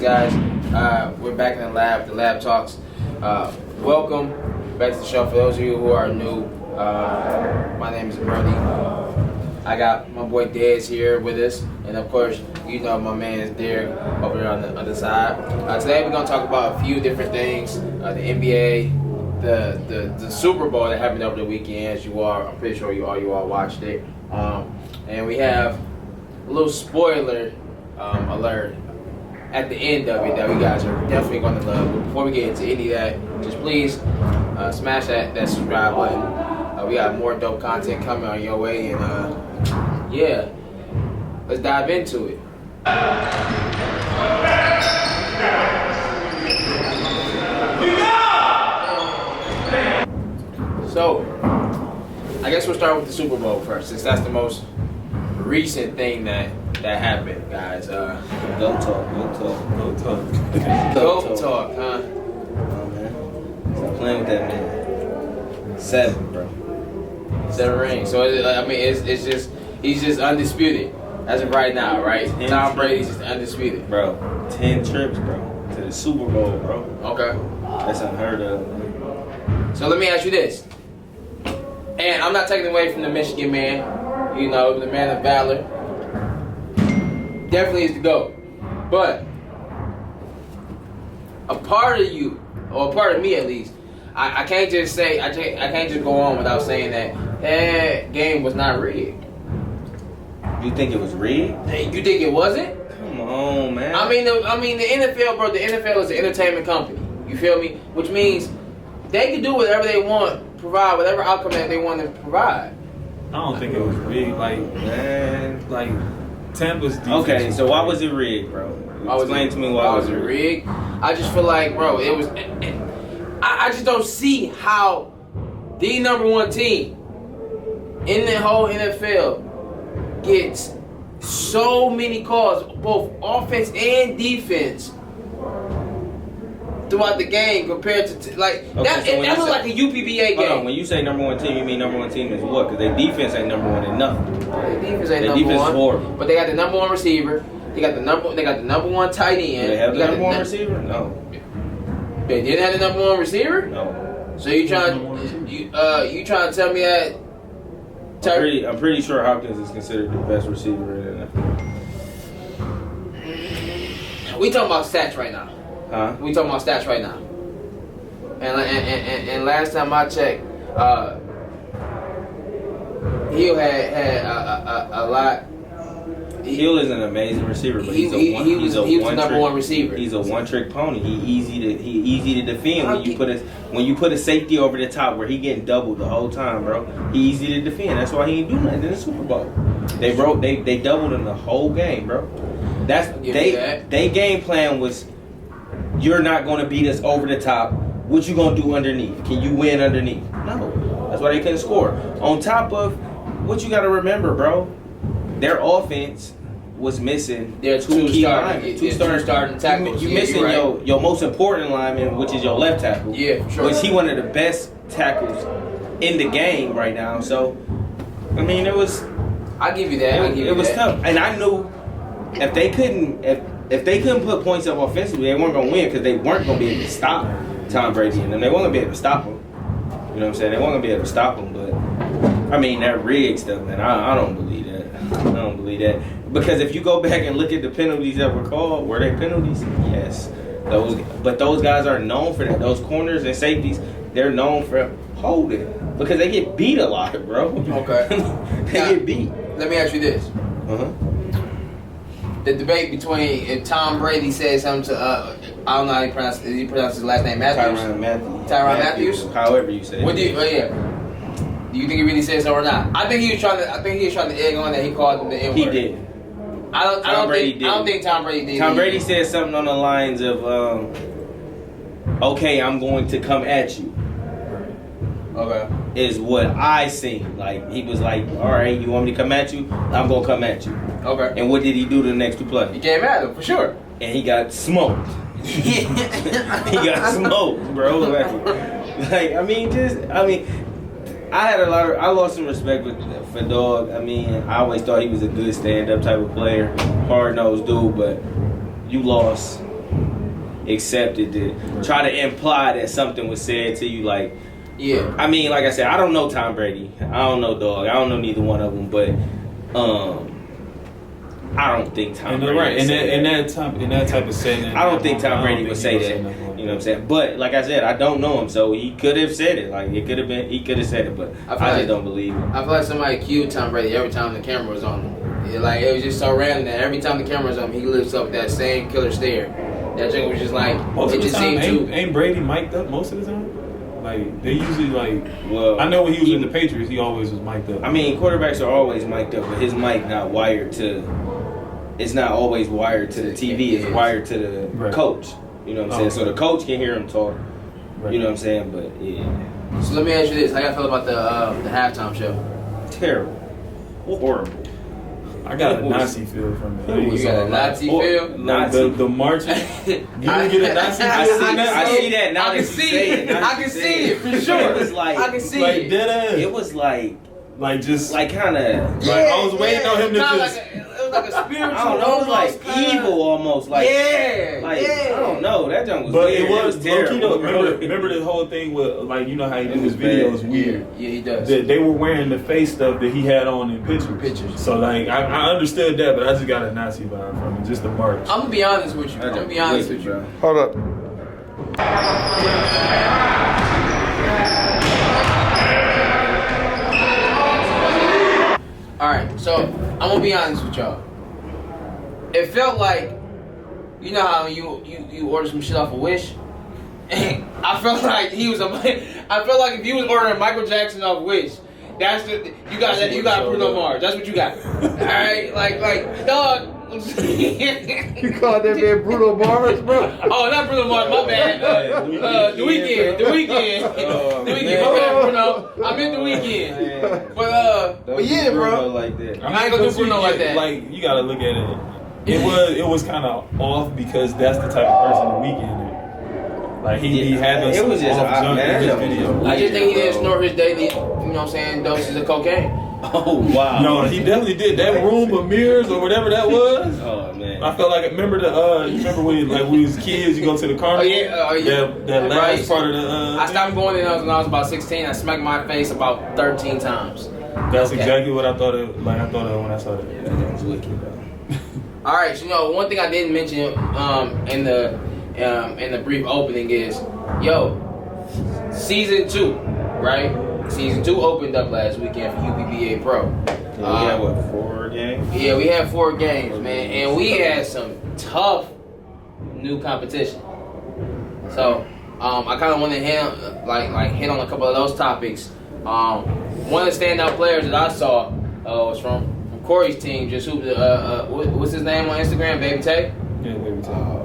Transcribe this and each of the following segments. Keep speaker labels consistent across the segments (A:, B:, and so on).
A: guys. We're back in the lab talks. Welcome back to the show. For those of you who are new, my name is Brody. I got my boy Des here with us, and of course, you know my man is Derek over there on the other side. Today we're gonna talk about a few different things: the NBA, the Super Bowl that happened over the weekend. As you are, I'm pretty sure you all watched it. And we have a little spoiler alert at the end of it that you guys are definitely going to love. But before we get into any of that, just please smash that subscribe button. We got more dope content coming on your way, and yeah, let's dive into it. So, I guess we'll start with the Super Bowl first, since that's the most recent thing that happened, guys.
B: Go talk,
A: huh?
B: Oh, man. Stop playing with that man. 7, bro.
A: 7 rings. So, it's just, he's just undisputed as of right now, right? Tom Brady's just undisputed.
B: Bro, 10 trips, bro, to the Super Bowl, bro.
A: Okay.
B: That's unheard of.
A: So, let me ask you this. And I'm not taking away from the Michigan man, you know, the man of valor. Definitely is the GOAT. But a part of you, or a part of me at least, I can't just say, I can't just go on without saying that game was not rigged.
B: You think it was rigged?
A: You think it wasn't?
B: Come on, man.
A: I mean the NFL, bro. The NFL is an entertainment company. You feel me? Which means they can do whatever they want, provide whatever outcome that they want to provide.
C: I don't think it was rigged. Like Tampa's defense.
B: Okay, so why was it rigged, bro? Explain to me why was it rigged.
A: I just feel like, bro, it was. I just don't see how the number one team in the whole NFL gets so many calls, both offense and defense, throughout the game compared to that was like a UPBA game.
B: Hold on, when you say number one team, you mean number one team is what? Because their defense ain't number one in nothing.
A: Their defense ain't
B: their
A: number
B: defense
A: one.
B: Is horrible.
A: But they got the number one receiver. They got the number one tight end.
B: Do they have the number one receiver? No.
A: They didn't have the number one receiver?
B: No.
A: So you trying to tell me that?
B: I'm pretty sure Hopkins is considered the best receiver in the NFL.
A: We talking about stats right now.
B: Huh?
A: We talking about stats right now. And last time I checked, Hill had a lot.
B: Hill is an amazing receiver, but
A: he was the number one receiver.
B: He's a one-trick pony. He easy to defend when you put a safety over the top where he getting doubled the whole time, bro. He easy to defend. That's why he ain't do nothing in the Super Bowl. They doubled him the whole game, bro. They game plan was, you're not gonna beat us over the top. What you gonna do underneath? Can you win underneath? No. That's why they couldn't score. On top of what you gotta remember, bro. Their offense was missing two starting tackles. You missing your most important lineman, which is your left tackle.
A: Yeah, sure.
B: Which he one of the best tackles in the game right now. So, I mean, it was.
A: I give you that.
B: It was tough, and I knew if they couldn't put points up offensively, they weren't gonna win because they weren't gonna be able to stop Tom Brady and them. They weren't gonna be able to stop him. You know what I'm saying? They weren't gonna be able to stop him, but. I mean, that rigged stuff, man. I don't believe that. I don't believe that. Because if you go back and look at the penalties that were called, were they penalties? Yes. But those guys are known for that. Those corners and safeties, they're known for holding. Because they get beat a lot, bro.
A: Okay.
B: Get beat.
A: Let me ask you this.
B: Uh-huh.
A: The debate between if Tom Brady said something to, I don't know how he pronounced his last name, Matthews? Tyrann Matthews?
B: However you say it.
A: What do you, do you think he really said so or not? I think he was trying to egg on that he called him the N-word.
B: He did.
A: I don't think Tom Brady did.
B: Tom Brady said something on the lines of, okay, I'm going to come at you.
A: Okay.
B: Is what I seen. Like, he was like, all right, you want me to come at you? I'm going to come at you.
A: Okay.
B: And what did he do to the next two plays?
A: He came at him, for sure.
B: And he got smoked. He got smoked, bro. I lost some respect for Dog. I mean, I always thought he was a good stand-up type of player, hard-nosed dude, but you lost accepted to try to imply that something was said to you. Like,
A: yeah.
B: I mean, like I said, I don't know Tom Brady. I don't know Dog. I don't know neither one of them. But I don't think Tom Brady.
C: Right. In that type of setting.
B: I don't think Tom Brady would say that. You know what I'm saying? But like I said, I don't know him, so he could have said it. Like it could have been, he could have said it, but I just don't believe him.
A: I feel like somebody cued Tom Brady every time the camera was on him. Like it was just so random that every time the camera was on him, he lifts up that same killer stare. That thing was just like
C: most
A: it
C: of the
A: just
C: time,
A: seemed to.
C: ain't Brady mic'd up most of the time? Like they usually like.
B: Well,
C: I know when he was in the Patriots, he always was mic'd up.
B: I mean, quarterbacks are always mic'd up, but his mic not wired to. It's not always wired to the TV. It's wired to the coach. You know what I'm saying? So the coach can hear him talk. You know what I'm saying? But yeah.
A: So let me ask you this: how y'all feel about the halftime show?
B: Terrible, horrible.
C: I got a Nazi feel from it.
A: You got a Nazi feel?
B: Nazi.
C: The marching. You didn't get a Nazi feel?
B: I see that now.
A: I can see it. I can see it for sure.
B: It was like
A: I can see
C: like
A: it.
C: dead ass.
B: It was like
C: just
B: like kind of.
C: Like I was waiting on him to just.
A: It was like a spiritual.
B: I don't know. It was like evil almost. Like I don't know. That junk was
C: but
B: weird.
C: It was
B: terrible.
C: Remember this whole thing with like you know how he did his videos weird.
A: Yeah, he does.
C: They were wearing the face stuff that he had on in pictures. So like I understood that, but I just got a Nazi vibe from it, just the march.
A: I'm gonna be honest with you.
B: Bro.
D: Hold up.
A: Alright, so I'm gonna be honest with y'all. It felt like, you know how you order some shit off a Wish? I felt like I felt like if you was ordering Michael Jackson off Wish, that's you got Bruno Mars. That's what you got. Alright, like dog.
D: You called that man Bruno Mars, bro?
A: Oh, not Bruno Mars, my bad. The Weeknd. My bad, Bruno. I meant The Weeknd. But yeah, bro.
B: Like that.
A: I ain't gonna do Bruno like that.
C: Like you gotta look at it. It was kind of off because that's the type of person The Weeknd is. Like he had those.
B: It was just
C: off junk in his video.
A: I just think he didn't snort his daily, you know what I'm saying, doses of cocaine.
B: Oh wow!
C: No, he definitely did. That room of mirrors or whatever that was.
B: Oh man!
C: I felt like remember when like we was kids, you go to the carnival. That last part of the.
A: I stopped going in when I was about 16. I smacked my face about 13 times.
C: That's exactly what I thought of. Like I thought of when I saw that.
B: That was wicked, bro.
A: All right, so one thing I didn't mention in the brief opening is, season 2, right? Season 2 opened up last weekend for UPBA Pro.
B: We had what, 4 games?
A: Yeah, we had 4 games, man, and we had some tough new competition. So I kind of want to hit on a couple of those topics. One of the standout players that I saw was from Corey's team. Just hooped. What's his name on Instagram? Baby Tay.
C: Yeah, Baby Tay.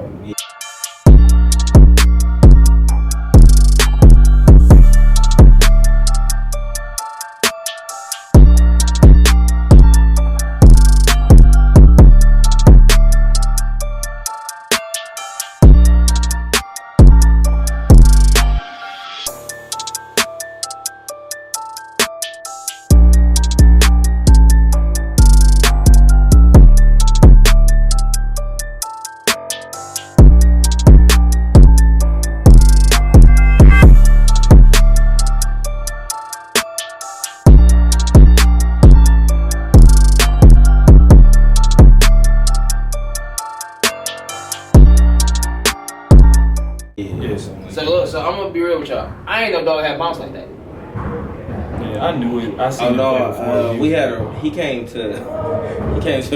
A: So I'm gonna be real with y'all. I ain't no dog had bounce like that.
C: Yeah, I knew it. I seen him play before.
B: He came to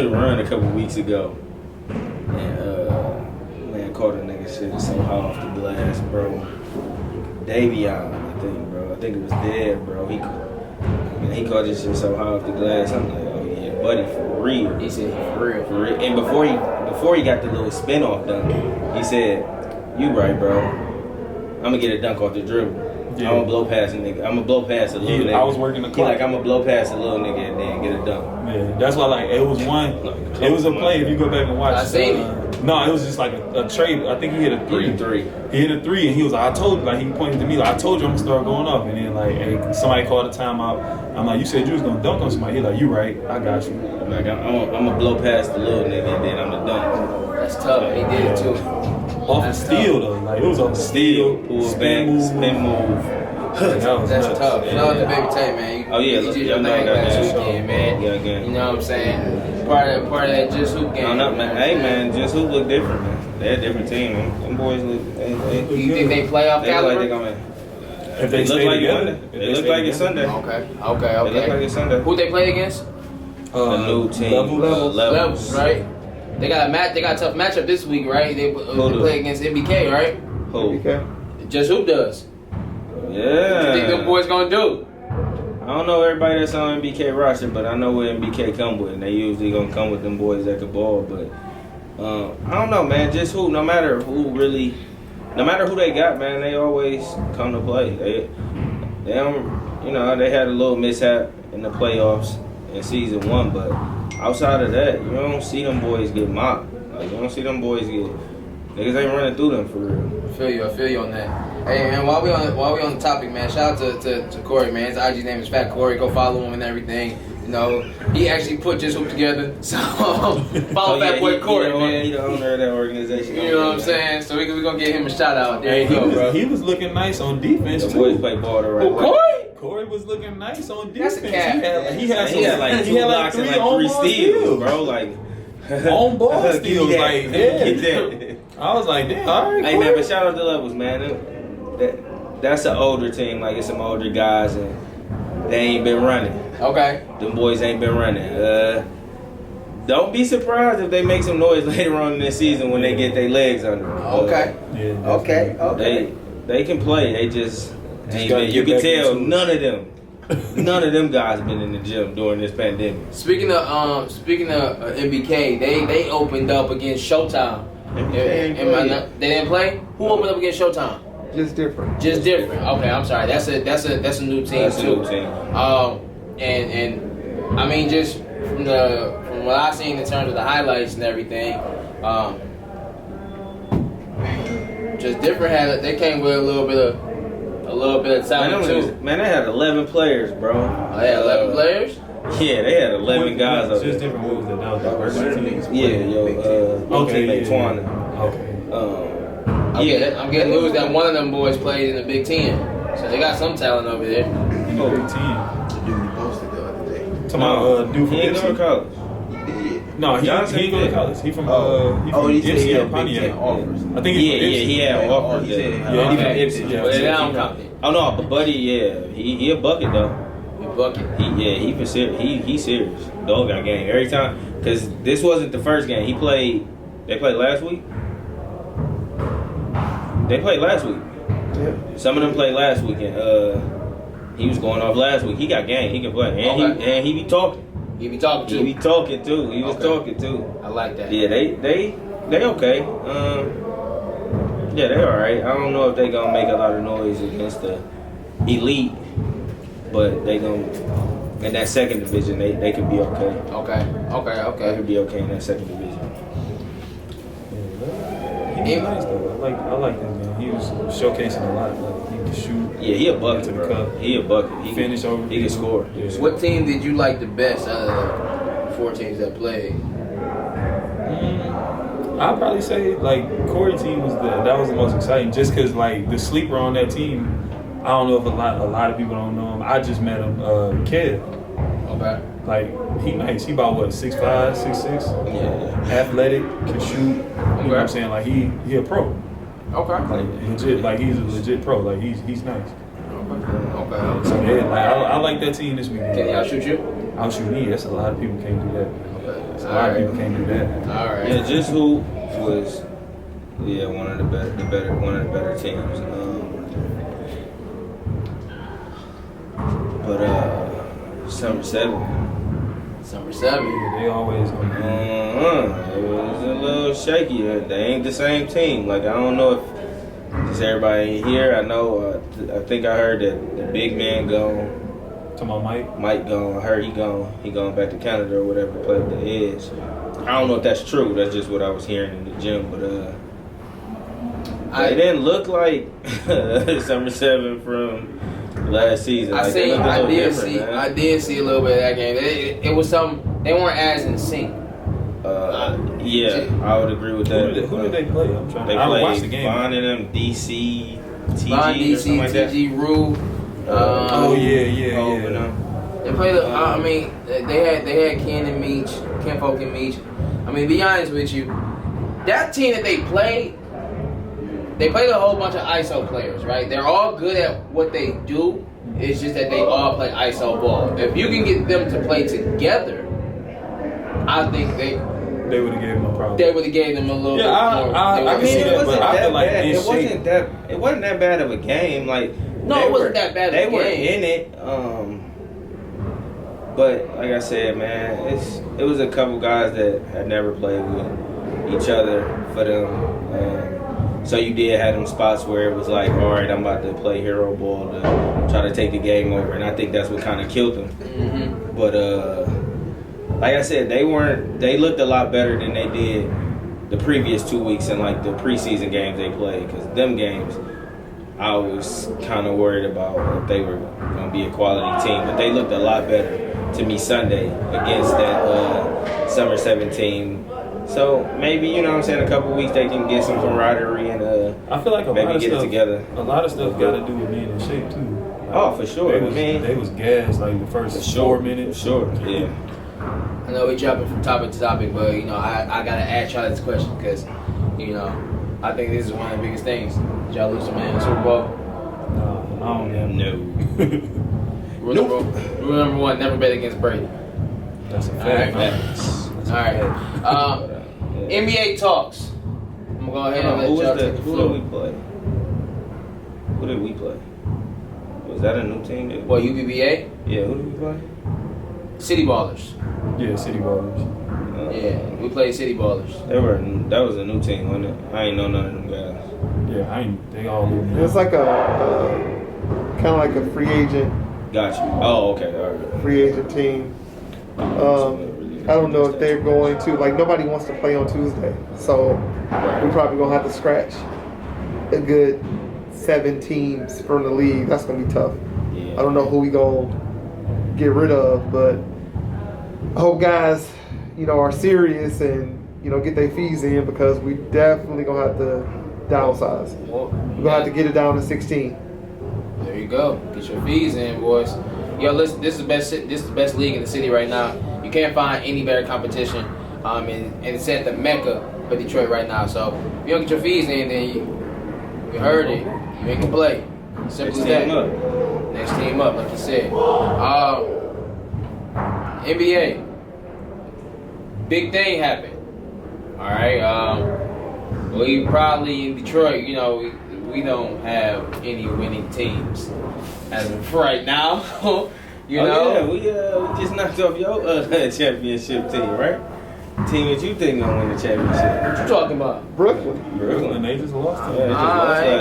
B: the run a couple weeks ago, and man caught a nigga shit so high off the glass, bro. Davion, I think, bro. I think it was dead, bro. He caught this shit so high off the glass. I'm like, oh yeah, buddy, for real.
A: He said for real.
B: For real. And before he got the little spin off done, he said, "You right, bro. I'm gonna get a dunk off the dribble. Yeah. I'm gonna blow past a nigga. I'm gonna blow past a little nigga."
C: I was working the clock.
B: I'm gonna blow past a little nigga and then get a dunk.
C: Yeah, that's why like it was one. It was a play if you go back and watch.
A: I seen it.
C: No, it was just like a trade. I think he hit a 3. He hit a 3, and he was like, "I told you." Like he pointed to me, like, "I told you I'm gonna start going off." And then like, hey, somebody called a timeout. I'm like, "You said you was gonna dunk on somebody." He like, "You right? I got you."
B: Like I'm gonna blow past the little nigga and then I'm the dunk.
A: That's tough. He did it too.
C: off the steal though. Like it was off the steal,
B: pull
C: spin
B: back,
C: move.
B: spin move.
C: That was
A: That's
C: nuts.
A: tough. Shout out to Baby Tay, man.
B: Oh, yeah,
A: you
B: look,
A: did
B: y'all
A: your
B: know
A: thing
B: I got
A: last
B: that.
A: weekend, man.
B: Yeah, again.
A: You know what I'm saying? Part of that just hoop game.
B: I don't know, man. Hey, man, just who look different, man. They're a different team, man. Them boys look.
A: Do you think they play off
B: They look like
A: caliber?
B: they're gonna.
C: If they
B: They look
C: stay
B: like
C: together,
B: Monday. They look like it's Sunday.
A: Okay.
B: They look like it's Sunday.
A: Who they play against?
B: A new team.
C: Levels.
A: Levels, right? They got a match. They got a tough matchup this week, right? They play against MBK, right?
B: Who?
D: Okay.
A: Just who does? What
B: Yeah.
A: you think them boys gonna do?
B: I don't know everybody that's on MBK roster, but I know what MBK come with, and they usually gonna come with them boys that can ball. But I don't know, man. Just who, no matter who they got, man, they always come to play. They don't, they had a little mishap in the playoffs in season 1, but outside of that, you don't see them boys get mopped. Like you don't see them boys get niggas ain't running through them for real.
A: I feel you on that. Hey man, while we on the topic, man, shout out to Corey, man. His IG name is Fat Corey. Go follow him and everything. You know, he actually put Just Hoop together. So follow Fat Boy Corey, man.
B: He the owner of that organization.
A: You know what I'm saying? So we gonna give him a shout out. There you go, bro.
C: He was looking nice on defense
B: The boys
C: too.
B: play ball the right way.
A: Corey?
C: Corey was looking nice on
A: That's
C: defense.
A: a cat.
C: He had
B: He had like 2 blocks and like 3 steals, bro. Like
C: on ball steals,
B: Yeah.
C: like
B: Get
C: yeah.
B: that.
C: I was like, damn, all right.
B: Hey man, but shout out to Levels, man. That's an older team. Like it's some older guys, and they ain't been running.
A: Okay.
B: Them boys ain't been running. Don't be surprised if they make some noise later on in the season when they get their legs under them.
A: Okay.
C: Yeah,
A: Okay.
B: They can play. They just ain't
C: gotta
B: been.
C: get
B: You can
C: back
B: tell
C: into it.
B: none of them guys been in the gym during this pandemic.
A: Speaking of MBK, they opened up against Showtime.
B: MBK ain't played.
A: They didn't play. Who opened up against Showtime?
D: Just different.
A: Just different. Okay, I'm sorry. That's a new team
B: That's a
A: too.
B: new team.
A: And I mean, just from what I've seen in terms of the highlights and everything, just different. They came with a little bit of talent too.
B: Man, they had 11 players, bro.
A: They had 11 players.
B: Yeah, they had 11 guys
C: It's
B: up
C: just
B: there.
C: different moves that was diversity.
B: Yeah, your teammate Twana.
C: Okay.
A: I'm getting news that one of them boys played in the Big Ten, so they got some talent over there.
C: In the Big Ten.
D: The dude he posted the other day.
C: Talking about dude from
B: He ain't going to
C: Ipsy.
B: college.
D: He did.
C: No, he
B: Johnson
C: ain't going to
B: did.
C: college. He from
D: He said he
C: Ipsy or
D: had Big
C: Pontiac.
D: Ten offers.
C: I think he's from Ipsy.
B: He had offers.
D: He said-
C: Yeah, he from
A: Okay.
C: Ipsy.
A: But they
C: Yeah.
A: don't count it.
B: Oh no, but Buddy, yeah, he a bucket though.
A: We bucket.
B: He for serious. He serious. Dog got game every time. Cause this wasn't the first game he played. They played last week. They played last week.
D: Yeah.
B: Some of them played last week, and he was going off last week. He got game. He can play, and he be talking.
A: He be talking
B: He
A: too.
B: be talking too. He was
A: Okay.
B: talking too.
A: I like that.
B: Yeah, they okay. Yeah, they all right. I don't know if they gonna make a lot of noise against the elite, but they gonna in that second division they could be okay. They could be okay in that second division.
C: He was nice though. I like him, man. He was showcasing a lot. Like he could shoot.
B: Yeah, he a bucket,
C: To the
B: bro.
C: cup.
B: He a bucket. He
C: Finish over.
B: He can score.
C: Yeah.
A: What team did you like the best out of the 4 teams that played?
C: I'd probably say like Corey team was that was the most exciting, just because like the sleeper on that team. I don't know if a lot of people don't know him. I just met him, Kev.
A: Okay.
C: Like he nice. He about what 6'5", 6'6".
B: Yeah.
C: Athletic, can shoot. You know what I'm saying? Like he a pro.
A: Okay.
C: Like legit. Like he's a legit pro. Like he's nice.
A: Okay.
C: So yeah, like I like that team this weekend.
A: Can he outshoot you?
C: I'll shoot me. That's a lot of people can't do that.
A: Okay.
C: A lot of people can't do that.
A: All right.
B: Yeah, just who was one of the better teams. But Summer 7.
A: Number 7.
C: Yeah, they always gonna be.
B: It was a little shaky. They ain't the same team. Like I don't know if just everybody ain't here. I know. I think I heard that the big man gone.
C: Talking about Mike.
B: Mike gone. I heard he gone. He gone back to Canada or whatever to play with the Edge. I don't know if that's true. That's just what I was hearing in the gym. But it didn't look like Summer 7 from last season. Like, they looked a little different, man.
A: I did see a little bit of that game. It was something. They weren't as in sync.
B: Yeah, I would agree with that.
C: Who did they play? I'm trying.
B: They
C: I watched
B: played
C: the game.
B: Bond and them, DC, TG,
A: Bond,
B: or something like that.
A: TG, Rue.
C: Oh yeah.
B: Over them.
A: They played. I mean, they had Ken and Meach, Ken Folk and Meach. I mean, be honest with you, that team that they played a whole bunch of ISO players, right? They're all good at what they do. It's just that they all play ISO ball. If you can get them to play together, I think they
C: would have gave them a problem.
A: They would have gave them a little bit more.
C: I can see that, but I feel like
B: it wasn't that bad of a game. Like
A: no, it wasn't that bad of a game.
B: They were in it. But like I said, man, it was a couple guys that had never played with each other for them. So you did have them spots where it was like, all right, I'm about to play hero ball to try to take the game over, and I think that's what kind of killed them. Mm-hmm. But like I said, they looked a lot better than they did the previous 2 weeks in like the preseason games they played, because them games I was kind of worried about if they were going to be a quality team, but they looked a lot better to me Sunday against that Summer 17. So maybe, you know what I'm saying, a couple weeks they can get some camaraderie and
C: I feel like
B: maybe get it together.
C: A lot of stuff got to do with being in shape too. Like,
B: oh, for sure.
C: They was gassed like the first 4 minutes.
B: For sure, yeah.
A: I know we jumping from topic to topic, but you know I gotta ask y'all this question because you know I think this is one of the biggest things. Did y'all lose to man in the Super Bowl?
C: I don't know.
A: Rule number one: never bet against Brady.
C: That's a fact.
A: All right. NBA talks. I'm gonna go ahead and let y'all take the floor.
B: Who did we play? Who did we play? Was that a new team?
A: What, UBBA?
B: Yeah, who did we play?
A: City Ballers.
C: Yeah, City Ballers.
A: Yeah, we played City Ballers.
B: That was a new team, wasn't it? I ain't know none of them guys.
C: Yeah, they all moved.
D: It's like a kind of like a free agent.
B: Got you. Oh, okay. All right.
D: Free agent team. I don't know if they're going to, like, nobody wants to play on Tuesday, so we're probably gonna have to scratch a good 7 teams from the league. That's gonna be tough.
B: Yeah.
D: I don't know who we gonna get rid of, but I hope guys, you know, are serious and, you know, get their fees in, because we definitely gonna have to downsize. We're gonna have to get it down to 16.
A: There you go. Get your fees in, boys. Yo, listen, this is the best league in the city right now. You can't find any better competition, and it's at the Mecca for Detroit right now. So if you don't get your fees in, then you heard it. You ain't gonna play. Simple as that. Next team up, like you said. NBA. Big thing happened. All right. We probably in Detroit, you know, we don't have any winning teams as of right now. You know?
B: Yeah, we just knocked off your championship team, right? Team that you think gonna win the championship.
A: What you talking about?
D: Brooklyn.
C: They just lost to
B: Yeah,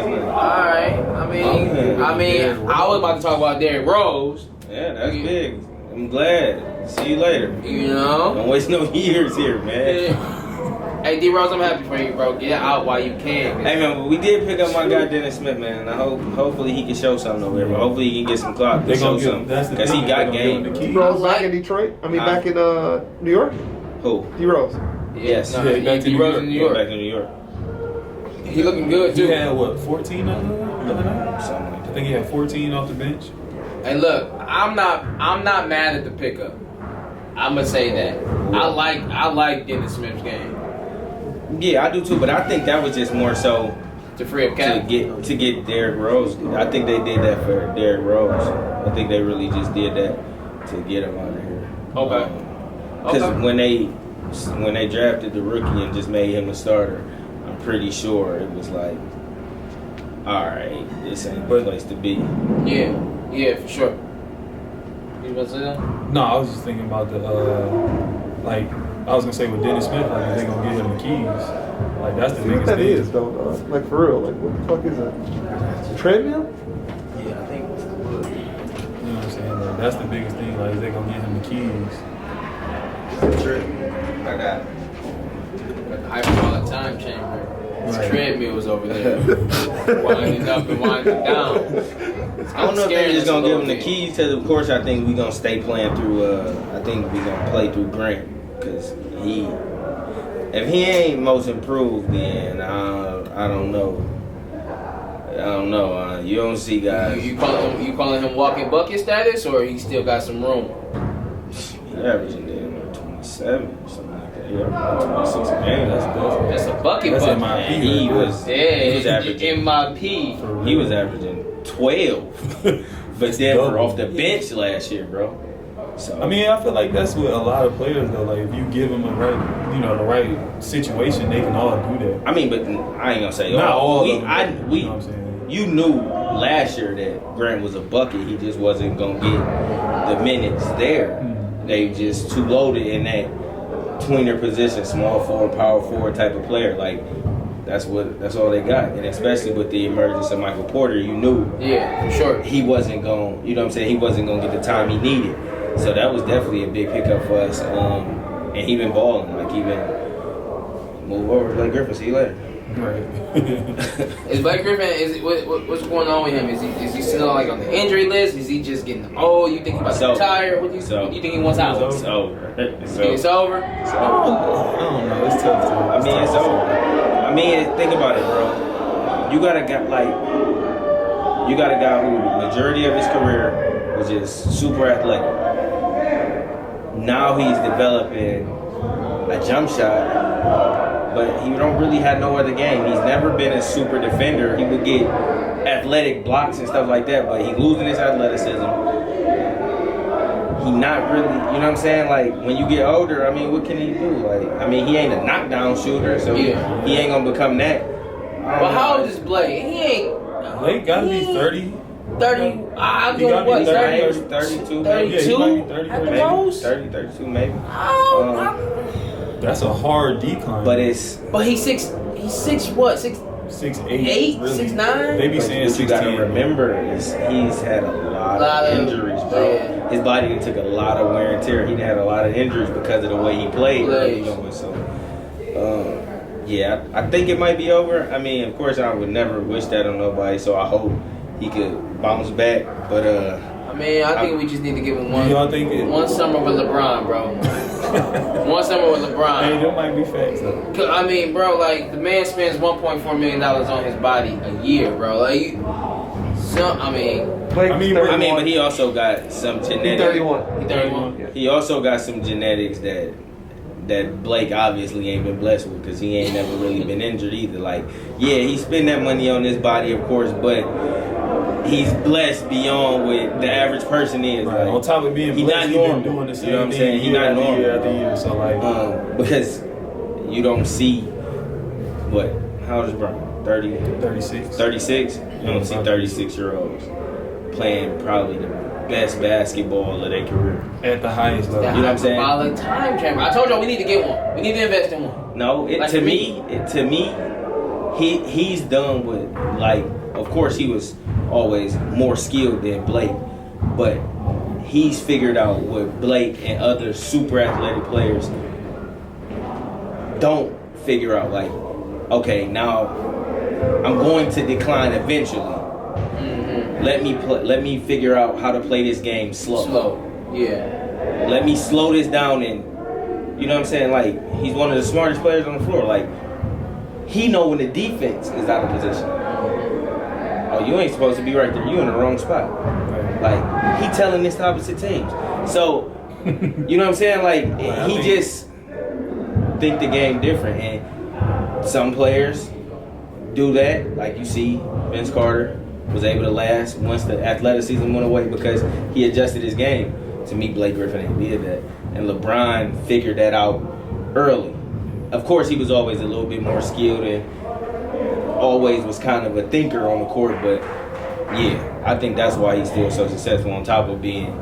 C: them.
A: Alright. I mean, I was about to talk about Derrick Rose.
B: Yeah, that's big. I'm glad. See you later.
A: You know?
B: Don't waste no years here, man.
A: Yeah. Hey, D Rose, I'm happy for you, bro. Get out while you can.
B: Hey, man, but we did pick up my guy Dennis Smith, man. I hopefully he can show something over here. But hopefully he can get some clock to show something. Because he got game.
D: D Rose back in Detroit? I mean, back in New York?
B: Who?
D: D Rose.
B: Yes.
A: No, D Rose in New York.
B: Back in New York.
A: He looking good, too.
C: He had, what, 14 the other night?
B: Something like that.
C: I think he had 14 off the bench.
A: Hey, look, I'm not mad at the pickup. I'm gonna say that. I like Dennis Smith's game.
B: Yeah, I do too, but I think that was just more so
A: To free up cap.
B: to get Derrick Rose. I think they did that for Derrick Rose. I think they really just did that to get him out of here.
A: Okay.
B: Because when they drafted the rookie and just made him a starter, I'm pretty sure it was like, all right, this ain't the place to be.
A: Yeah, for sure. You about to say that?
C: No, I was just thinking about the, like, I was going to say with Dennis Smith, like, if they going to give him the keys, like, that's the
D: See
C: biggest
D: what that
C: thing.
D: is, though, dog. Like, for real. Like, what the fuck is it? Treadmill?
A: Yeah, I think it's good.
C: You know what I'm saying? Like, that's the biggest thing. Like, is they going to give him the keys.
B: I got it.
A: The hyperbolic time chamber. His
C: Right.
A: treadmills over there. Winding up and winding down.
B: I don't know if they're just gonna give him the keys to the course. I think we're gonna stay playing through. I think we're gonna play through Grant because If he ain't most improved, then I don't know. I don't know. You don't see guys.
A: You calling him walking bucket status, or he still got some room?
B: He averaging damn 27 or something like that. Yeah, 26 a game.
A: That's a bucket.
C: That's
A: bucket.
C: MIP.
B: He was averaging.
A: MIP.
B: He was averaging 12, but Denver off the bench last year, bro. So
C: I mean, I feel like that's what a lot of players though. Like, if you give them the right situation, they can all do that.
B: I mean, but I ain't gonna say
C: Not all
B: we,
C: of them.
B: I, we,
C: You know what I'm saying?
B: You knew last year that Grant was a bucket. He just wasn't gonna get the minutes there. They just too loaded in that tweener position, small forward, power forward type of player. Like that's all they got. And especially with the emergence of Michael Porter, you knew
A: Yeah, for sure.
B: he wasn't going. You know what I'm saying? He wasn't gonna get the time he needed. So that was definitely a big pickup for us. And he been balling. Like he been move over. Blake Griffin. See you later.
C: Right.
A: Is Blake Griffin? What's going on with him? Is he still like on the injury list? Is he just getting old? You think he about to retire? What do you think he wants out?
B: It's over.
A: It's over.
C: I don't know. It's tough to.
B: I mean, it's over. I mean, think about it, bro. You got a guy who the majority of his career was just super athletic. Now he's developing a jump shot, but he don't really have no other game. He's never been a super defender. He would get athletic blocks and stuff like that, but he losing his athleticism. He not really, you know what I'm saying? Like, when you get older, I mean, what can he do? Like, I mean, he ain't a knockdown shooter, so he ain't gonna become that.
A: But how old is Blake? He ain't.
C: Blake gotta be 30.
A: 30. I'm
C: He
A: doing
C: gotta
A: what?
C: be 30,
B: 32,
A: 32
C: Yeah, he might be 30,
A: at the
C: 30.
A: most.
B: 30, 32 maybe.
C: That's a hard decline.
B: But it's...
A: But he's six what?
C: 6'8",
A: Eight,
C: really.
A: 6'9"?
C: They be saying
B: What you gotta
C: 6'10".
B: remember is he's had a lot of injuries, bro.
A: Yeah.
B: His body took a lot of wear and tear. He had a lot of injuries because of the way he played. You know, so, yeah, I think it might be over. I mean, of course, I would never wish that on nobody, so I hope he could bounce back. But
A: I mean, I think we just need to give him one summer with LeBron, bro. One summer with LeBron.
C: Hey, that might be facts though.
A: I mean, bro, like the man spends $1.4 million on his body a year, bro. Like, I mean,
B: but he also got some genetics.
D: He's 31.
A: He 31.
B: He also got some genetics that Blake obviously ain't been blessed with because he ain't never really been injured either. Like, yeah, he spend that money on his body, of course, but he's blessed beyond what the average person is.
C: Right.
B: Like,
C: On top of being blessed, he's been doing the same
B: you know what I'm
C: thing
B: saying? He's
C: year
B: not
C: after
B: normal.
C: year after year. So like,
B: because you don't see what? How old is Brian? 30?
C: 36.
B: 36? You don't see 36-year-olds playing probably the best basketball of their career.
C: At the highest level.
B: You know what I'm saying?
A: Hyperbolic time chamber. I told y'all we need to get one. We need to invest in one.
B: No, to me, he's done with, like, of course he was always more skilled than Blake, but he's figured out what Blake and other super athletic players don't figure out. Like, okay, now I'm going to decline eventually. Mm-hmm. Let me figure out how to play this game slow.
A: Yeah.
B: Let me slow this down, and you know what I'm saying? Like, he's one of the smartest players on the floor. Like, he know when the defense is out of position. Oh, you ain't supposed to be right there. You in the wrong spot. Like, he telling this to opposite teams. So, you know what I'm saying? Like, he just think the game different. And some players do that. Like, you see, Vince Carter was able to last once the athleticism went away because he adjusted his game. To me, Blake Griffin ain't did that. And LeBron figured that out early. Of course, he was always a little bit more skilled and always was kind of a thinker on the court, but yeah, I think that's why he's still so successful on top of being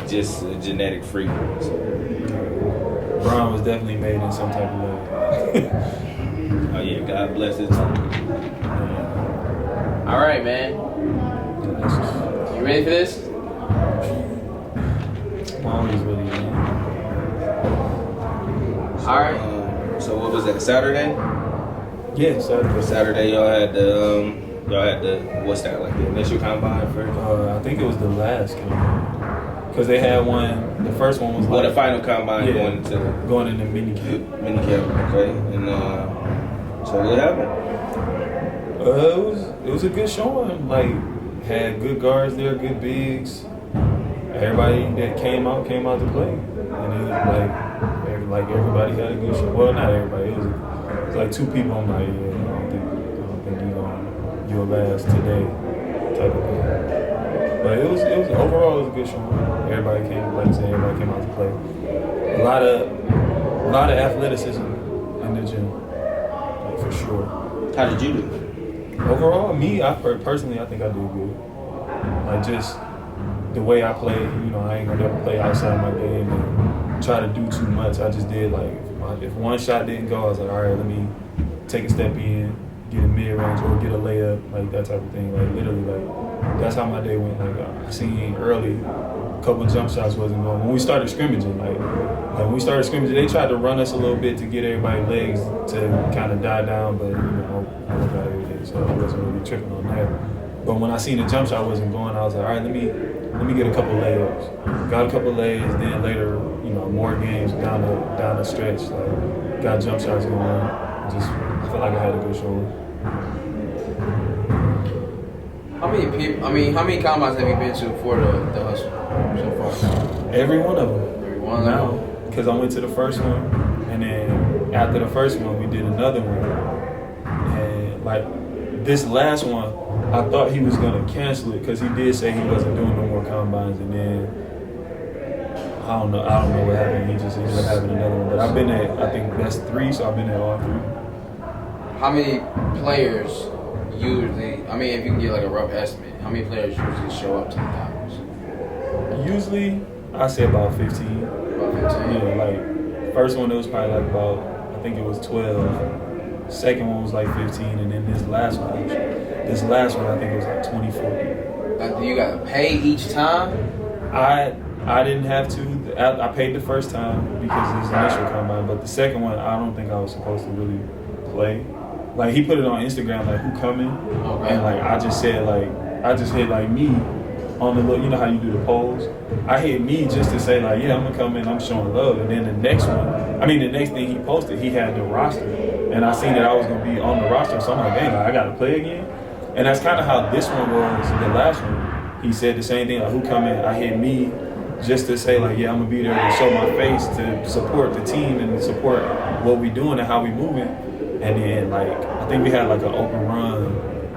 B: just a genetic freak. So.
C: Brown was definitely made in some type of way.
B: Oh yeah, God bless his.
A: All right, man. You ready for this?
C: Always really, man.
A: All right.
B: So what was that? Saturday?
C: Yeah,
B: Saturday, y'all had the what's that, like the initial combine for?
C: I think it was the last combine. Because they had one. The first one was
B: Well,
C: like
B: the final combine
C: going into mini camp.
B: Mini camp, okay. And so what happened?
C: It was a good showing. Like, had good guards there, good bigs. Everybody that came out to play, and it was like everybody had a good show. Well, not everybody. It was like two people. I'm like, yeah, I don't think you'll last today, type of thing. But it was overall it was a good showing. Everybody came, like I said, everybody came out to play. A lot of athleticism in the gym, like, for sure.
B: How did you do?
C: Overall, I personally, I think I did good. Like, just the way I play, you know, I ain't gonna ever play outside my game and try to do too much. I just did, like, if one shot didn't go, I was like, all right, let me take a step in, get a mid-range or get a layup, like that type of thing. Like, literally, like, that's how my day went. Like, I seen early, a couple jump shots wasn't going. When we started scrimmaging, they tried to run us a little bit to get everybody's legs to kind of die down, but, you know, I work out every day, so I wasn't really tripping on that. But when I seen the jump shot wasn't going, I was like, all right, let me get a couple layups. Got a couple lays, then later, you know, more games down the stretch, like, got jump shots going. I feel like I had a good showing.
A: How many combines have you been to for the hustle so far?
C: Every one of them.
A: Every one of
C: Now,
A: them?
C: because I went to the first one, and then after the first one, we did another one. And, like, this last one, I thought he was going to cancel it because he did say he wasn't doing no more combines, and then I don't know what happened. He just ended up having another one. But I've been at, I think that's 3, so I've been at all 3.
A: How many players usually, if you can get like a rough estimate, how many players usually show up to the combines?
C: Usually, I say about 15.
A: About 15?
C: Yeah, like, first one, it was probably like about, I think it was 12. Second one was like 15, and then this last one, I think it was like 24.
A: Do you gotta pay each time?
C: I didn't have to. I paid the first time because it was initial combine, but the second one, I don't think I was supposed to really play. Like, he put it on Instagram, like, who coming?
A: Okay.
C: And, like, I just hit, like, me on the little, you know how you do the polls? I hit me just to say, like, yeah, I'm gonna come in, I'm showing love. And then the next thing he posted, he had the roster. And I seen that I was gonna be on the roster, so I'm like, dang, I gotta play again. And that's kind of how this one was, the last one. He said the same thing, like, who coming? I hit me just to say, like, yeah, I'm gonna be there to show my face, to support the team and support what we doing and how we moving. And then, like, I think we had like an open run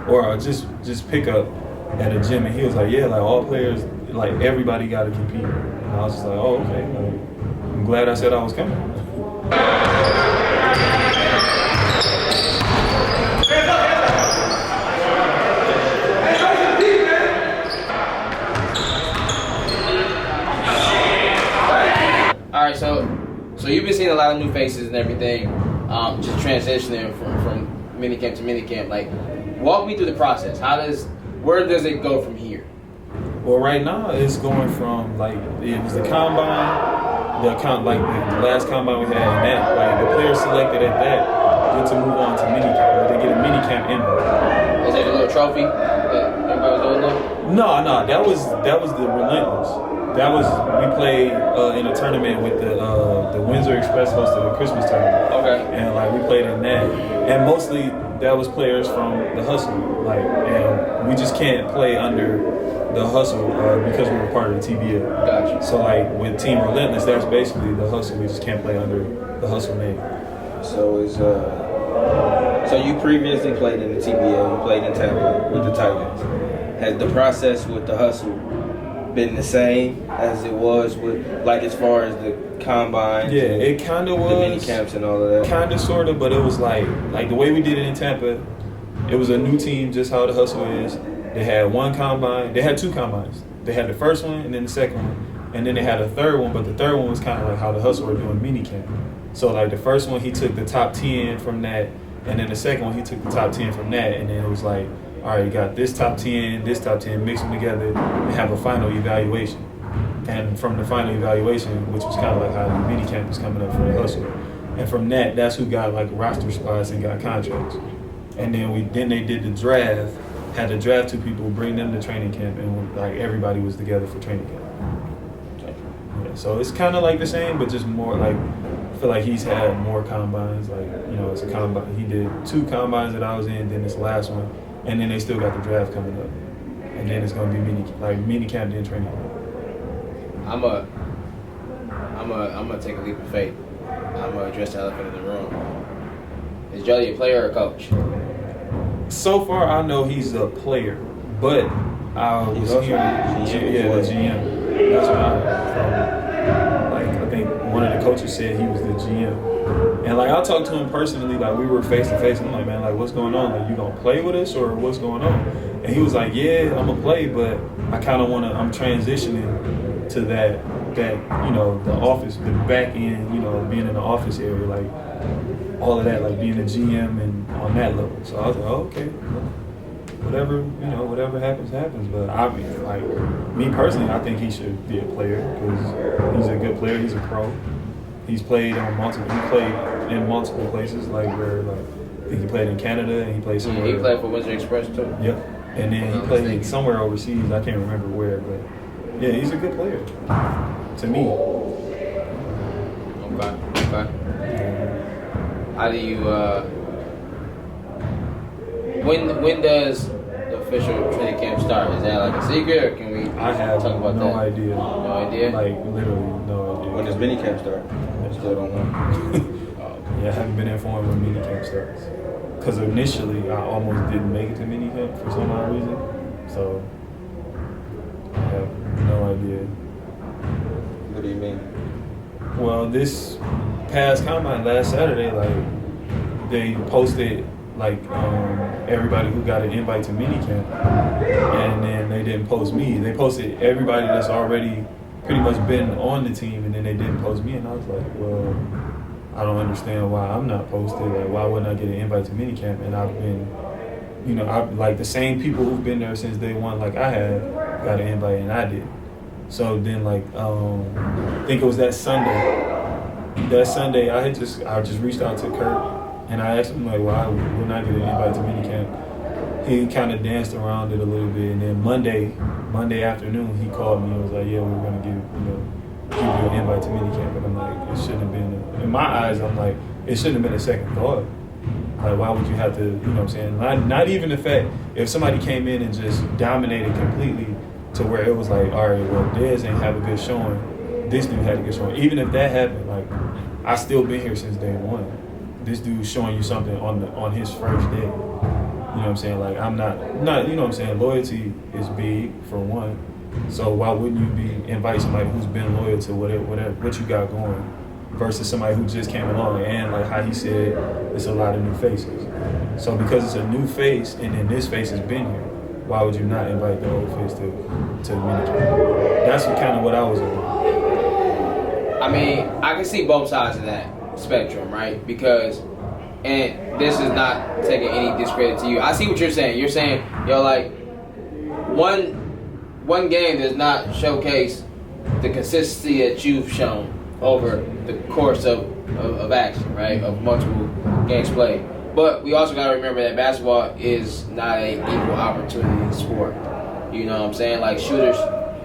C: or just pick up at a gym, and he was like, yeah, like, all players, like, everybody got to compete. And I was just like, oh, okay. Like, I'm glad I said I was coming.
A: All right, so you've been seeing a lot of new faces and everything, just transitioning from minicamp to minicamp. Like, walk me through the process. Where does it go from here?
C: Well, right now it's going from, like, it was the combine, the last combine we had, and that, like, the players selected at that get to move on to minicamp. Like, they get a minicamp invite.
A: Is that a little trophy that everybody was doing there?
C: No, that was the Relentless. We played in a tournament with the Windsor Express hosted a Christmas tournament.
A: Okay.
C: And, like, we played in that, and mostly that was players from the Hustle. Like, and we just can't play under the Hustle because we were part of the TBL.
A: Gotcha.
C: So, like, with Team Relentless, that's basically the Hustle. We just can't play under the Hustle name.
B: So so you previously played in the TBL, you played in Tampa with the Titans. Has the process with the Hustle been the same as it was with, like, as far as the combines?
C: Yeah, it kind of was.
B: The mini camps and all of that?
C: Kind of, sort of, but it was like the way we did it in Tampa, it was a new team, just how the Hustle is. They had one combine. They had 2 combines. They had the first one and then the second one. And then they had a third one, but the third one was kind of like how the Hustle were doing mini camp. So, like, the first one, he took the top 10 from that, and then the second one, he took the top 10 from that, and then it was like, all right, you got this top 10, mix them together, and have a final evaluation. And from the final evaluation, which was kind of like how the mini camp was coming up for the Hustle, and from that's who got, like, roster spots and got contracts. And then they did the draft, had to draft 2 people, bring them to training camp, and, like, everybody was together for training camp. So it's kind of like the same, but just more like, I feel like he's had more combines. Like, it's a combine. He did 2 combines that I was in, then this last one, and then they still got the draft coming up, and then it's gonna be mini camp, then training camp.
A: I'm gonna take a leap of faith. I'm gonna address the elephant in the room. Is Jody a player or a coach?
C: So far, I know he's a player, but I was hearing, the GM. That's what I heard from. Like, I think one of the coaches said he was the GM, and like I talked to him personally. Like, we were face to face, and I'm like, man, like, what's going on? Like, you gonna play with us or what's going on? And he was like, yeah, I'm gonna play, but I kind of wanna. I'm transitioning to that the office, the back end, being in the office area, like all of that, like being a GM and on that level. So I was like, oh, okay, whatever happens. But I mean, like, me personally, I think he should be a player because he's a good player. He's a pro. He's played in multiple places, like where I think he played in Canada and he played somewhere.
A: Yeah, he played for Windsor Express too.
C: Yep. And then he played somewhere overseas. I can't remember where, but yeah, he's a good player to me.
A: Okay. How do you? When does the official training camp start? Is that like a secret, or can we
C: I have
A: talk about
C: no
A: that?
C: idea.
A: No idea.
C: Like literally no idea.
B: When does minicamp start? I still don't know.
C: Yeah, I haven't been informed when minicamp starts. Because initially, I almost didn't make it to minicamp for some odd reason. So I have no idea.
B: What do you mean?
C: Well, this past combine last Saturday, like they posted like everybody who got an invite to minicamp, and then they didn't post me. They posted everybody that's already pretty much been on the team, and then they didn't post me. And I was like, well, I don't understand why I'm not posted. Like, why wouldn't I get an invite to minicamp? And I've been, I've like the same people who've been there since day one, like I had, got an invite and I did. So then, like, I think it was that Sunday. That Sunday, I just reached out to Kurt and I asked him like, why wouldn't I get an invite to minicamp? He kind of danced around it a little bit, and then Monday afternoon, he called me and was like, yeah, we're gonna give you an invite to minicamp. And I'm like, it shouldn't have been. In my eyes, I'm like, it shouldn't have been a second thought. Like, why would you have to? You know what I'm saying? Not even the fact if somebody came in and just dominated completely. To where it was like, all right, well, Des ain't have a good showing. This dude had a good showing. Even if that happened, like, I still been here since day one. This dude's showing you something on his first day. You know what I'm saying? Like, I'm not, you know what I'm saying? Loyalty is big for one. So why wouldn't you be invite somebody who's been loyal to whatever what you got going versus somebody who just came along? And like how he said, it's a lot of new faces. So because it's a new face and then this face has been here, why would you not invite the old face to the minicamp? That's kind of what I was about.
A: I mean, I can see both sides of that spectrum, right? Because, and this is not taking any discredit to you. I see what you're saying. You're saying, like, one game does not showcase the consistency that you've shown over the course of action, right? Of multiple games played. But we also got to remember that basketball is not an equal opportunity sport. You know what I'm saying? Like shooters,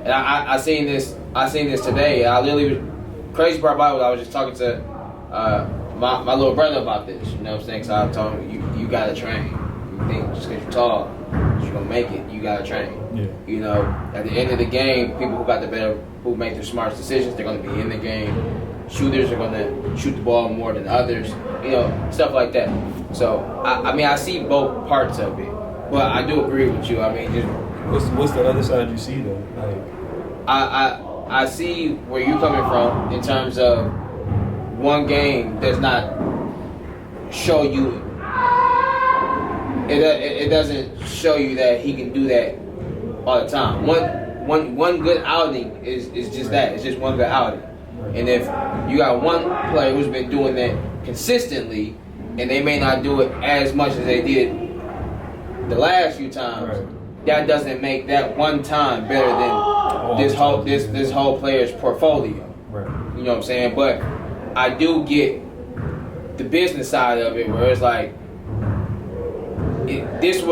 A: and I seen this today. I literally, crazy part about it was I was just talking to my little brother about this. You know what I'm saying? So I told him, you got to train. You think just because you're tall, you're gonna make it. You got to train.
C: Yeah.
A: You know, at the end of the game, people who make the smartest decisions, they're gonna be in the game. Shooters are gonna shoot the ball more than others. You know, stuff like that. So I mean, I see both parts of it, but I do agree with you. I mean, just
C: what's the other side you see though? Like,
A: I see where you're coming from in terms of one game does not show you. It doesn't show you that he can do that all the time. One good outing is just that. It's just one good outing. And if you got one player who's been doing that consistently, and they may not do it as much as they did the last few times, right, that doesn't make that one time better than this whole player's portfolio.
C: Right.
A: You know what I'm saying? But I do get the business side of it, where it's like this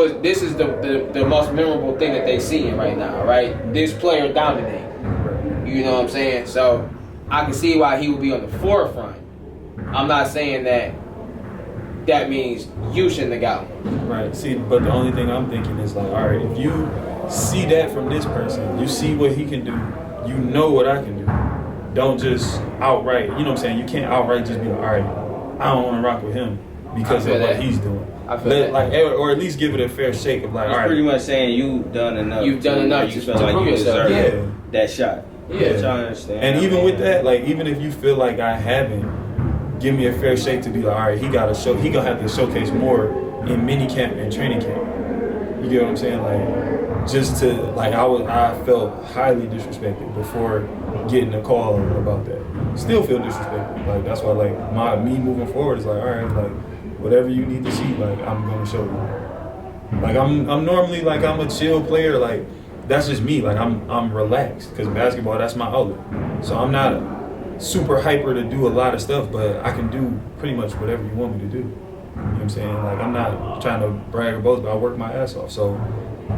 A: is the most memorable thing that they seeing right now, right? This player dominating. You know what I'm saying? So I can see why he would be on the forefront. I'm not saying that means you shouldn't have got one.
C: Right. See, but the only thing I'm thinking is like, all right, if you see that from this person, you see what he can do, you know what I can do. Don't just outright, you know what I'm saying? You can't outright just be like, all right, I don't want to rock with him because of what he's doing.
A: I feel that.
C: Like, or at least give it a fair shake of like, all right.
B: Pretty much saying you've done enough.
A: You've done enough
B: you
A: to
B: feel like
A: prove
B: you
A: yourself.
B: deserve that shot.
A: Yeah.
B: Which I understand.
C: And even with that, like, even if you feel like I haven't, give me a fair shake to be like, all right, he gonna have to showcase more in mini camp and training camp. You get what I'm saying? Like, just to like, I felt highly disrespected before getting a call about that. Still feel disrespected. Like, that's why like me moving forward is like, all right, like whatever you need to see, like I'm gonna show you. Like I'm normally like I'm a chill player. Like that's just me. Like I'm relaxed because basketball, that's my outlet. So I'm not super hyper to do a lot of stuff, but I can do pretty much whatever you want me to do. You know what I'm saying? Like I'm not trying to brag or boast, but I work my ass off. So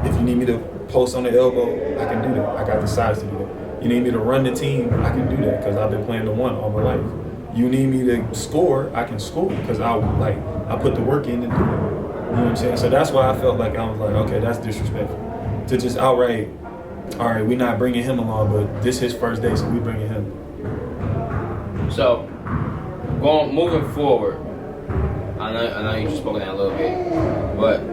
C: if you need me to post on the elbow, I can do that. I got the size to do that. You need me to run the team, I can do that because I've been playing the one all my life. You need me to score, I can score because I put the work in to do it. You know what I'm saying? So that's why I felt like I was like, okay, that's disrespectful. To just outright, all right, we're not bringing him along, but this is his first day, so we bringing him.
A: So, moving forward, I know you just spoke on that a little bit, but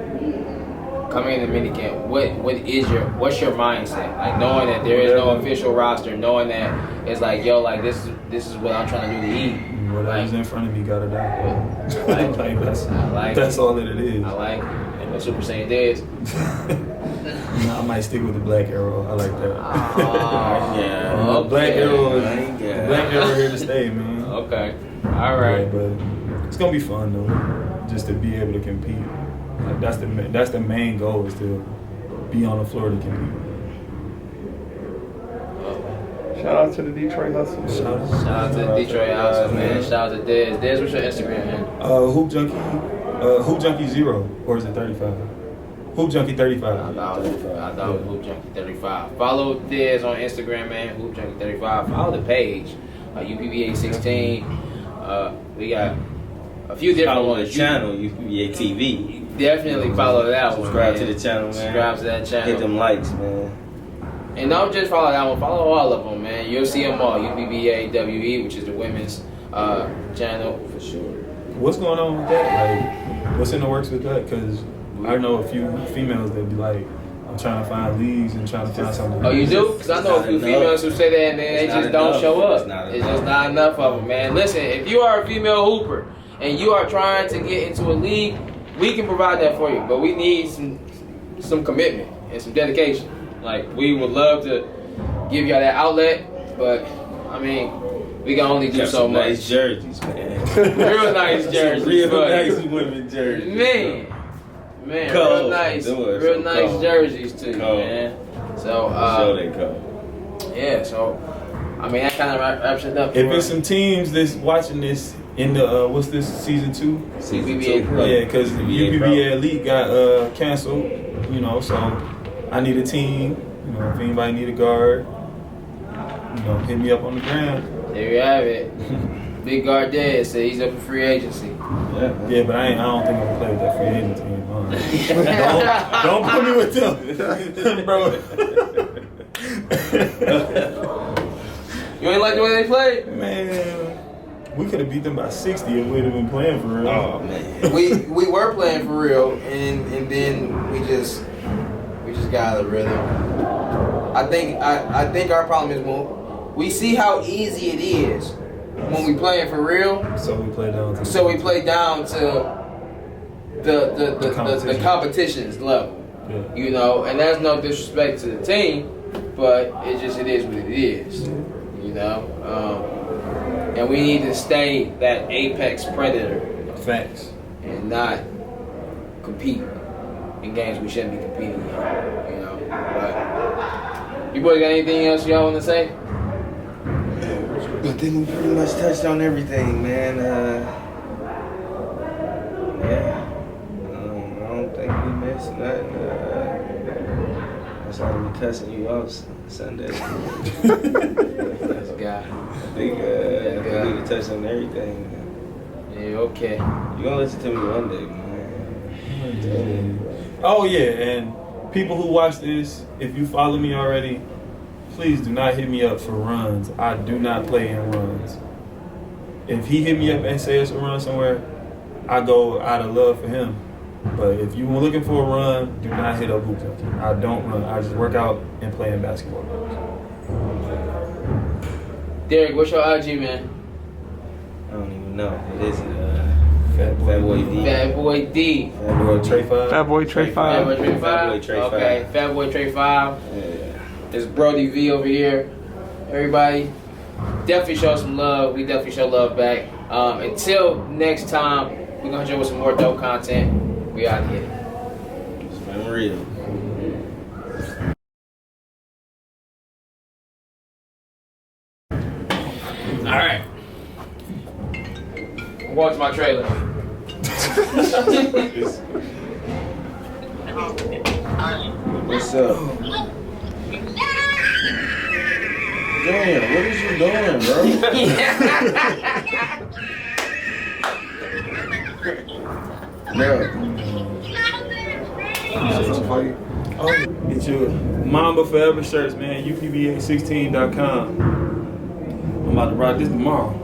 A: coming into minicamp, what's your mindset? Like knowing that there is no official roster, knowing that it's like, yo, like this is what I'm trying to do to eat.
C: Whatever's in front of me gotta die. That's all that it is.
A: I like and what Super Saiyan is.
C: I might stick with the black arrow. I like that.
B: Yeah.
C: Okay. Black arrow here to stay, man.
A: Okay. All right.
C: Yeah, but it's gonna be fun though, just to be able to compete. Like that's the main goal is to be on the floor to compete.
D: Shout out to the Detroit Hustle.
A: Shout out to the Detroit Hustle, man. Shout out to Des. Des, what's your Instagram, man?
C: Hoop Junkie 0, or is it 35? Hoop Junkie 35.
A: I thought it was Hoop Junkie 35. Follow Des on Instagram, man. Hoop Junkie 35. Follow the page, UPBA 16. We got a few different
B: Follow
A: ones.
B: the channel, UPBA TV.
A: Definitely follow that one.
B: Subscribe
A: man.
B: to the channel, man.
A: Subscribe to that channel.
B: Hit them likes, man.
A: And don't just follow that one, follow all of them, man. You'll see them all. UPBA WE, which is the women's channel, for sure.
C: What's going on with that? Like, what's in the works with that? Because I know a few females that be like, I'm trying to find leads and trying to find something.
A: Oh, you do? Because I know a few females who say that and then they just don't show up. It's just not enough of them, man. Listen, if you are a female hooper and you are trying to get into a league, we can provide that for you. But we need some commitment and some dedication. Like, we would love to give y'all that outlet, but, I mean, we can only do so much.
B: Nice jerseys, man.
A: Real nice jerseys.
B: Real nice women jerseys.
A: Man,
B: Cold.
A: real nice jerseys too, man. So,
B: show they come.
A: Yeah, so, I mean, that kind of wraps it up.
C: If there's some teams that's watching this in the, what's this, season 2?
A: UPBA Pro.
C: Yeah, because UPBA Elite got canceled, you know, so I need a team. You know, if anybody need a guard, you know, hit me up on the gram.
A: There you have it. Big guard Des said he's up for free agency.
C: Yeah, but I don't think I'm gonna play with that free agent team. Don't put me with them, bro.
A: You ain't like the way they played?
C: Man, we could have beat them by 60 if we'd have been playing for real.
B: Oh man.
A: we were playing for real, and then we just got out of the rhythm. I think our problem is when we see how easy it is when we playing for real.
C: So we play down to
A: the competition's level.
C: Yeah.
A: You know, and that's no disrespect to the team, but it is what it is. You know, and we need to stay that apex predator.
C: Facts.
A: And not compete in games we shouldn't be competing in. You know, but you boys got anything else y'all want to say?
B: I think we pretty much touched on everything, man. Yeah. I don't think we missed nothing. That's why we're cussing you out Sunday.
A: This guy. guy.
B: I think I need to touch on everything. Man.
A: Yeah, okay.
B: You gonna listen to me one day, man.
C: Oh yeah, and people who watch this, if you follow me already, please do not hit me up for runs. I do not play in runs. If he hit me up and say it's a run somewhere, I go out of love for him. But if you were looking for a run, do not hit up Hoop Junkie. I don't run. I just work out and play in basketball.
A: Derek, what's your IG, man?
B: I don't even know. What is it?
C: Fat
B: Boy D.
A: Fat Boy D.
B: Fat Boy Trey 5.
D: Fat Boy Trey
A: Fat
D: 5.
A: Boy Trey 5.
B: Fat Boy Trey 5.
A: Okay, Fat Boy Trey 5.
B: Yeah.
A: It's Brody V over here. Everybody, definitely show some love. We definitely show love back. Until next time, we're gonna show you some more dope content. We out here.
B: It's been real.
A: All right. I'm going to my trailer.
B: What's up? Damn, what is you doing, bro?
C: Get your Mamba Forever shirts, man. UPBA16.com. I'm about to rock this tomorrow.